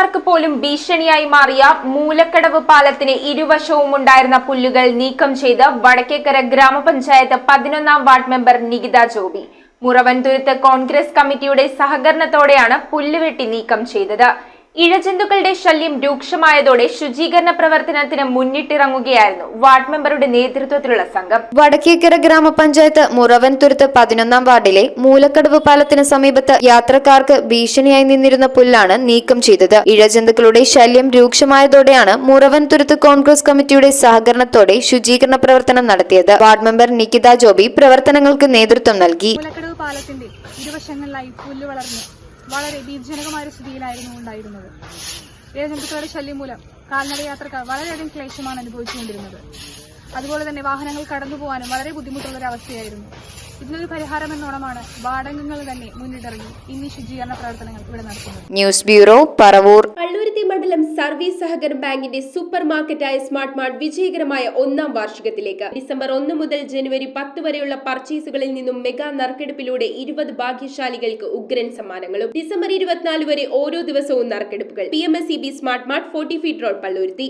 യാത്രക്കാർക്ക് പോലും ഭീഷണിയായി മാറിയ മൂലക്കടവ് പാലത്തിന് ഇരുവശവും ഉണ്ടായിരുന്ന പുല്ലുകൾ നീക്കം ചെയ്ത് വടക്കേക്കര ഗ്രാമപഞ്ചായത്ത് 11-ാം വാർഡ് മെമ്പർ നികിത ജോബി. മുറവൻതുരുത്ത് കോൺഗ്രസ് കമ്മിറ്റിയുടെ സഹകരണത്തോടെയാണ് പുല്ലുവെട്ടി നീക്കം ചെയ്തത്. ഇഴജന്തുക്കളുടെ ശല്യം രൂക്ഷമായതോടെ ശുചീകരണ പ്രവർത്തനത്തിന് മുന്നിട്ടിറങ്ങുകയായിരുന്നു വാർഡ് മെമ്പറുടെ നേതൃത്വത്തിലുള്ള സംഘം. വടക്കേക്കര ഗ്രാമപഞ്ചായത്ത് മുറവൻതുരുത്ത് 11-ാം വാർഡിലെ മൂലക്കടവ് പാലത്തിന് സമീപത്ത് യാത്രക്കാർക്ക് ഭീഷണിയായി നിന്നിരുന്ന പുല്ലാണ് നീക്കം ചെയ്തത്. ഇഴജന്തുക്കളുടെ ശല്യം രൂക്ഷമായതോടെയാണ് മുറവൻതുരുത്ത് കോൺഗ്രസ് കമ്മിറ്റിയുടെ സഹകരണത്തോടെ ശുചീകരണ പ്രവർത്തനം നടത്തിയത്. വാർഡ് മെമ്പർ നികിത ജോബി പ്രവർത്തനങ്ങൾക്ക് നേതൃത്വം നൽകി. മൂലക്കടവ് പാലത്തിന്റെ ഇരുവശങ്ങളിലായി പുല്ല് വളർന്ന് വളരെ ഭീതിജനകമായ സ്ഥിതിയിലായിരുന്നു ഉണ്ടായിരുന്നത്. ഇഴജന്തുക്കളുടെ ശല്യം മൂലം കാൽനട യാത്രക്കാർ വളരെയധികം ക്ലേശമാണ് അനുഭവിച്ചുകൊണ്ടിരുന്നത്. അതുപോലെ തന്നെ വാഹനങ്ങൾ കടന്നുപോകാനും വളരെ ബുദ്ധിമുട്ടുള്ള ഒരു അവസ്ഥയായിരുന്നു. ഇതിനൊരു പരിഹാരം എന്നോണമാണ് വാർഡംഗങ്ങൾ തന്നെ മുന്നിട്ടിറങ്ങി ഇന്ന് ശുചീകരണ പ്രവർത്തനങ്ങൾ ഇവിടെ നടത്തുന്നത്. News bureau, Paravur. പള്ളുരുത്തി മണ്ഡലം സർവീസ് സഹകരണ ബാങ്കിന്റെ സൂപ്പർ മാർക്കറ്റായ സ്മാർട്ട് മാർട്ട് വിജയകരമായ 1-ാം വാർഷികത്തിലേക്ക്. ഡിസംബർ 1 മുതൽ ജനുവരി 10 വരെയുള്ള പർച്ചേസുകളിൽ നിന്നും മെഗാ നറുക്കെടുപ്പിലൂടെ 20 ഭാഗ്യശാലികൾക്ക് ഉഗ്രൻ സമ്മാനങ്ങളും. ഡിസംബർ 24 വരെ ഓരോ ദിവസവും നറുക്കെടുപ്പുകൾ. PMSEB smart mart 40 feet road, Palluruthy.